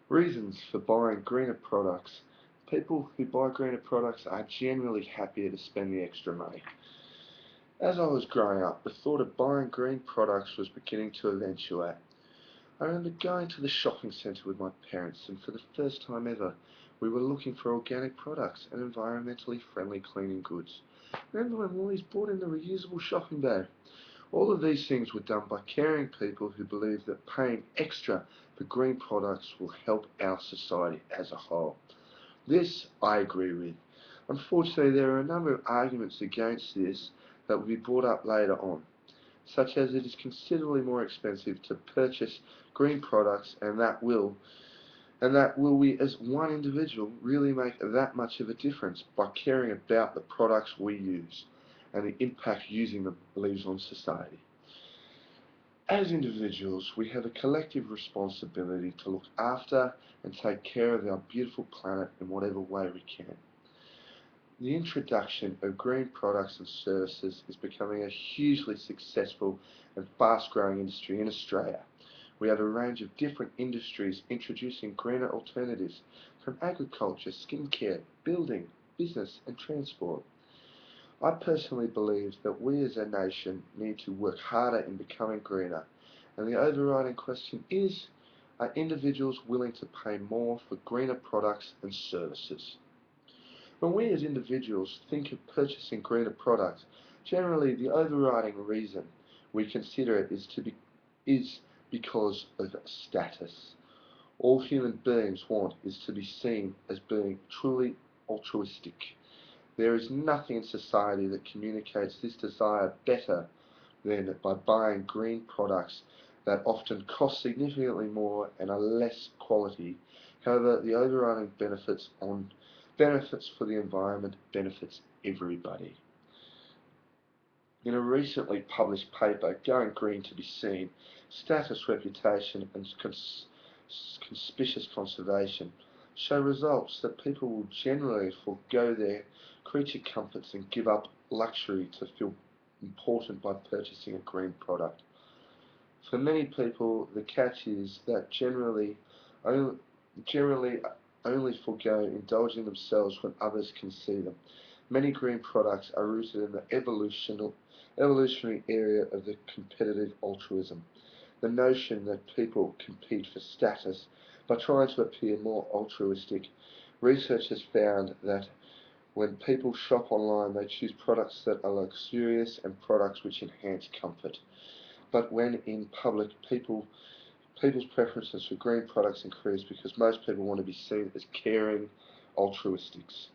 Reasons for buying greener products. People who buy greener products are generally happier to spend the extra money. As I was growing up, the thought of buying green products was beginning to eventuate. I remember going to the shopping centre with my parents, and for the first time ever, we were looking for organic products and environmentally friendly cleaning goods. Remember when Woolies brought in the reusable shopping bag? All of these things were done by caring people who believe that paying extra for green products will help our society as a whole. This I agree with. Unfortunately, there are a number of arguments against this that will be brought up later on, such as it is considerably more expensive to purchase green products, and that will we as one individual really make that much of a difference by caring about the products we use and the impact using them leaves on society. As individuals, we have a collective responsibility to look after and take care of our beautiful planet in whatever way we can. The introduction of green products and services is becoming a hugely successful and fast-growing industry in Australia. We have a range of different industries introducing greener alternatives, from agriculture, skincare, building, business and transport. I personally believe that we as a nation need to work harder in becoming greener, and the overriding question is, are individuals willing to pay more for greener products and services? When we as individuals think of purchasing greener products, generally the overriding reason we consider it is because of status. All human beings want is to be seen as being truly altruistic. There is nothing in society that communicates this desire better than by buying green products that often cost significantly more and are less quality. However, the overriding benefits for the environment benefits everybody. In a recently published paper, Going Green to be Seen, Status, Reputation and Conspicuous Conservation, show results that people will generally forego their creature comforts and give up luxury to feel important by purchasing a green product. For many people, the catch is that generally only forego indulging themselves when others can see them. Many green products are rooted in the evolutionary area of the competitive altruism, the notion that people compete for status by trying to appear more altruistic. Research has found that when people shop online, they choose products that are luxurious and products which enhance comfort. But when in public, people's preferences for green products increase because most people want to be seen as caring altruistics.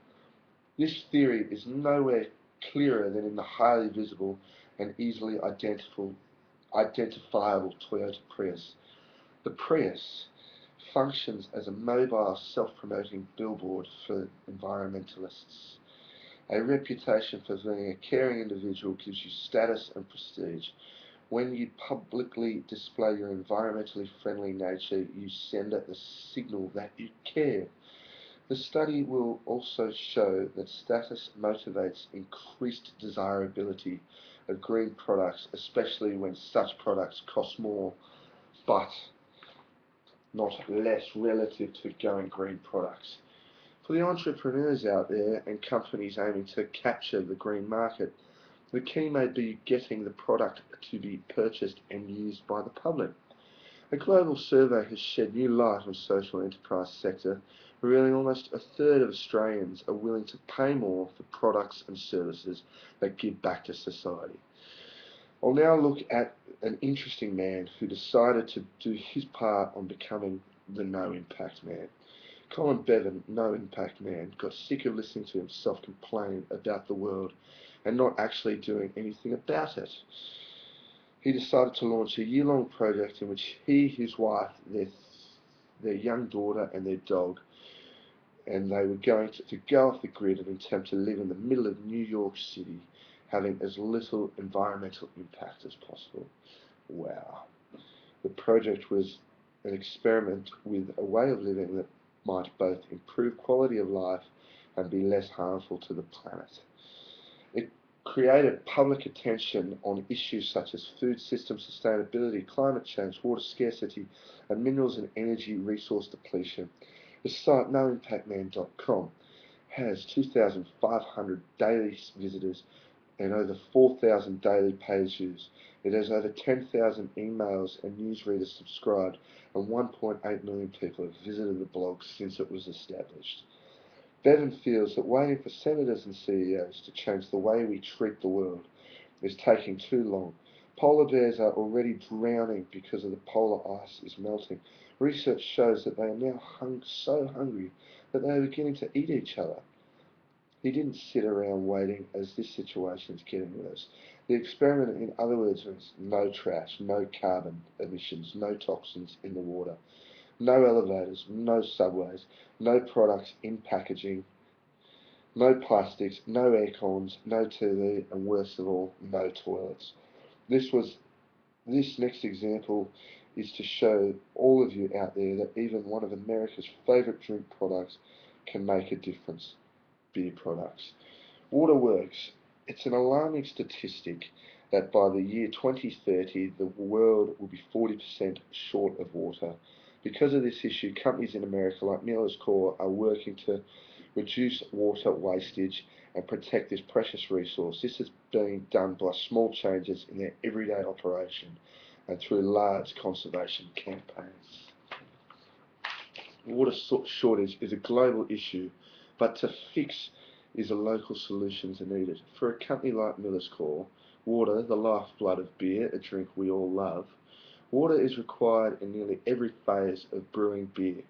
This theory is nowhere clearer than in the highly visible and easily identifiable Toyota Prius. The Prius functions as a mobile, self-promoting billboard for environmentalists. A reputation for being a caring individual gives you status and prestige. When you publicly display your environmentally friendly nature, you send a signal that you care. The study will also show that status motivates increased desirability of green products, especially when such products cost more, but not less relative to going green products. For the entrepreneurs out there and companies aiming to capture the green market, the key may be getting the product to be purchased and used by the public. A global survey has shed new light on the social enterprise sector, revealing almost a third of Australians are willing to pay more for products and services that give back to society. I'll now look at an interesting man who decided to do his part on becoming the no-impact man. Colin Bevan, no-impact man, got sick of listening to himself complain about the world and not actually doing anything about it. He decided to launch a year-long project in which he, his wife, their young daughter and their dog, and they were going to go off the grid and attempt to live in the middle of New York City, having as little environmental impact as possible. Wow. The project was an experiment with a way of living that might both improve quality of life and be less harmful to the planet. It created public attention on issues such as food system sustainability, climate change, water scarcity, and minerals and energy resource depletion. The site noimpactman.com has 2,500 daily visitors and over 4,000 daily page views. It has over 10,000 emails and newsreaders subscribed, and 1.8 million people have visited the blog since it was established. Bevan feels that waiting for senators and CEOs to change the way we treat the world is taking too long. Polar bears are already drowning because of the polar ice is melting. Research shows that they are now so hungry that they are beginning to eat each other. He didn't sit around waiting as this situation is getting worse. The experiment, in other words, was no trash, no carbon emissions, no toxins in the water, no elevators, no subways, no products in packaging, no plastics, no aircons, no TV, and worst of all, no toilets. This next example is to show all of you out there that even one of America's favourite drink products can make a difference. Beer products. Waterworks. It's an alarming statistic that by the year 2030 the world will be 40% short of water. Because of this issue, companies in America like Miller's Corp are working to reduce water wastage and protect this precious resource. This is being done by small changes in their everyday operation and through large conservation campaigns. Water shortage is a global issue, but to fix is a local solutions are needed. For a company like Miller's Corp, water, the lifeblood of beer, a drink we all love, water is required in nearly every phase of brewing beer.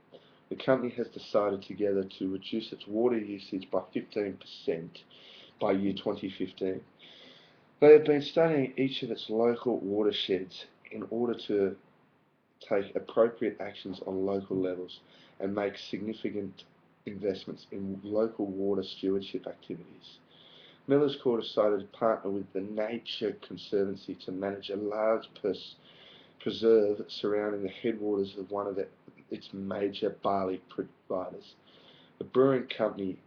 The company has decided together to reduce its water usage by 15% by year 2015. They have been studying each of its local watersheds in order to take appropriate actions on local levels and make significant investments in local water stewardship activities. Miller's Corp decided to partner with the Nature Conservancy to manage a large preserve surrounding the headwaters of one of its major barley providers. The brewing company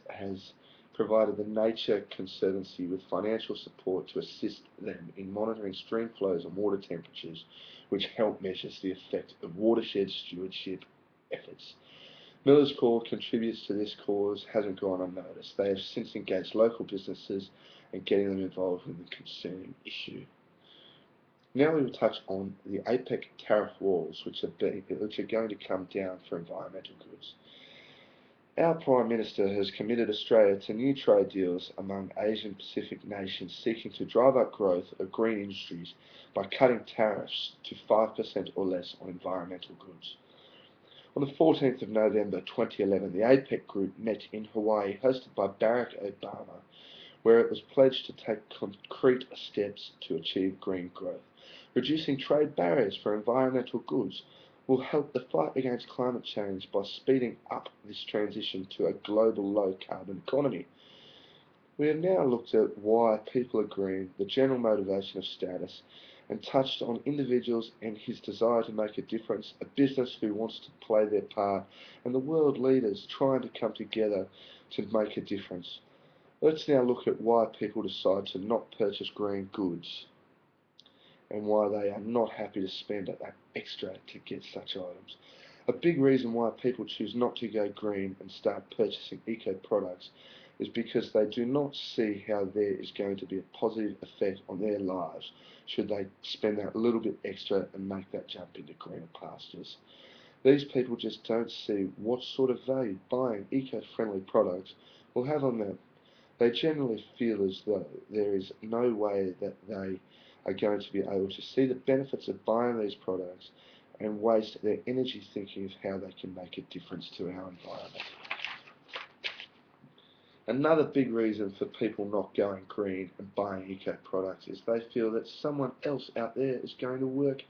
has provided the Nature Conservancy with financial support to assist them in monitoring stream flows and water temperatures, which help measure the effect of watershed stewardship efforts. Miller's Corp contributes to this cause hasn't gone unnoticed. They have since engaged local businesses and getting them involved in the concerning issue. Now we will touch on the APEC tariff walls, which are going to come down for environmental goods. Our Prime Minister has committed Australia to new trade deals among Asian Pacific nations seeking to drive up growth of green industries by cutting tariffs to 5% or less on environmental goods. On the 14th of November 2011, the APEC group met in Hawaii, hosted by Barack Obama, where it was pledged to take concrete steps to achieve green growth. Reducing trade barriers for environmental goods will help the fight against climate change by speeding up this transition to a global low-carbon economy. We have now looked at why people are green, the general motivation of status, and touched on individuals and his desire to make a difference, a business who wants to play their part, and the world leaders trying to come together to make a difference. Let's now look at why people decide to not purchase green goods and why they are not happy to spend that extra to get such items. A big reason why people choose not to go green and start purchasing eco products is because they do not see how there is going to be a positive effect on their lives should they spend that little bit extra and make that jump into greener pastures. These people just don't see what sort of value buying eco-friendly products will have on them. They generally feel as though there is no way that they are going to be able to see the benefits of buying these products and waste their energy thinking of how they can make a difference to our environment. Another big reason for people not going green and buying eco products is they feel that someone else out there is going to work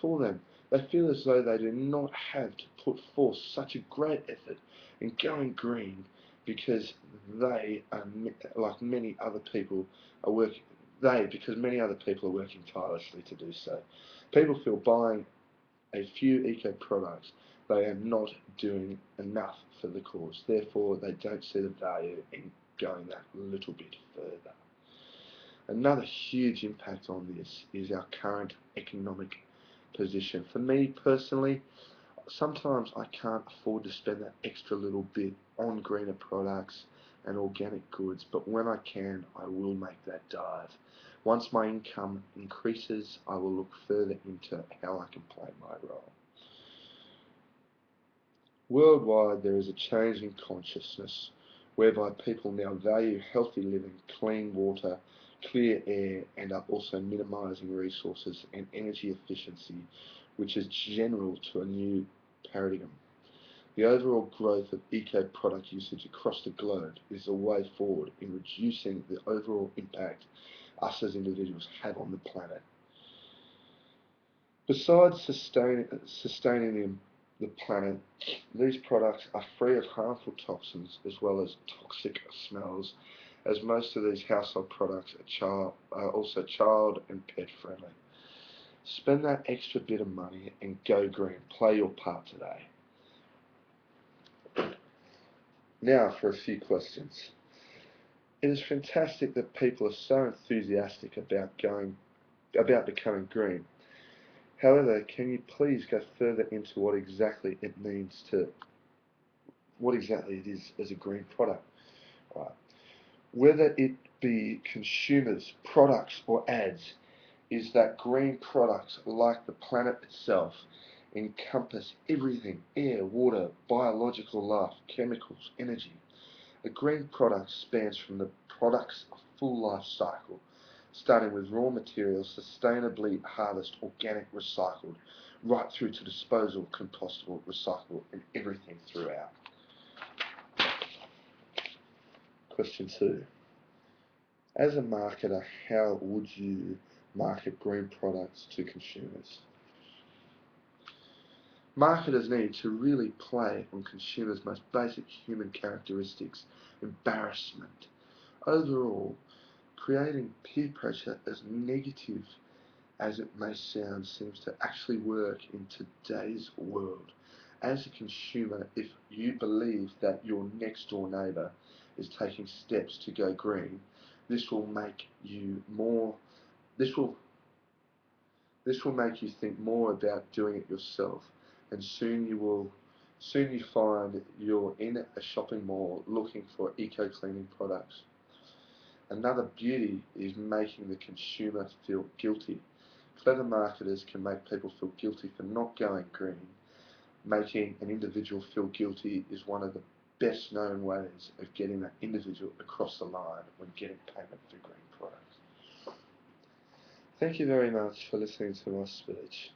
for them. They feel as though they do not have to put forth such a great effort in going green because they are, like many other people, are working. Because many other people are working tirelessly to do so. People feel buying a few eco products, they are not doing enough for the cause. Therefore, they don't see the value in going that little bit further. Another huge impact on this is our current economic position. For me personally, sometimes I can't afford to spend that extra little bit on greener products and organic goods, but when I can, I will make that dive. Once my income increases, I will look further into how I can play my role. Worldwide, there is a change in consciousness whereby people now value healthy living, clean water, clear air, and are also minimizing resources and energy efficiency, which is general to a new paradigm. The overall growth of eco-product usage across the globe is the way forward in reducing the overall impact us as individuals have on the planet. Besides sustaining the planet, these products are free of harmful toxins as well as toxic smells, as most of these household products are also child and pet friendly. Spend that extra bit of money and go green. Play your part today. Now for a few questions. It is fantastic that people are so enthusiastic about becoming green. However, can you please go further into what exactly it is as a green product? Right. Whether it be consumers, products, or ads, is that green products, like the planet itself, encompass everything: air, water, biological life, chemicals, energy. A green product spans from the product's full life cycle, starting with raw materials, sustainably harvested, organic, recycled, right through to disposal, compostable, recyclable, and everything throughout. Question 2. As a marketer, how would you market green products to consumers? Marketers need to really play on consumers' most basic human characteristics: embarrassment. Overall, creating peer pressure, as negative as it may sound, seems to actually work in today's world. As a consumer, if you believe that your next door neighbour is taking steps to go green, this will make you more this will this will make you think more about doing it yourself, and soon you find you're in a shopping mall looking for eco-cleaning products. Another beauty is making the consumer feel guilty. Clever marketers can make people feel guilty for not going green. Making an individual feel guilty is one of the best known ways of getting that individual across the line when getting payment for green products. Thank you very much for listening to my speech.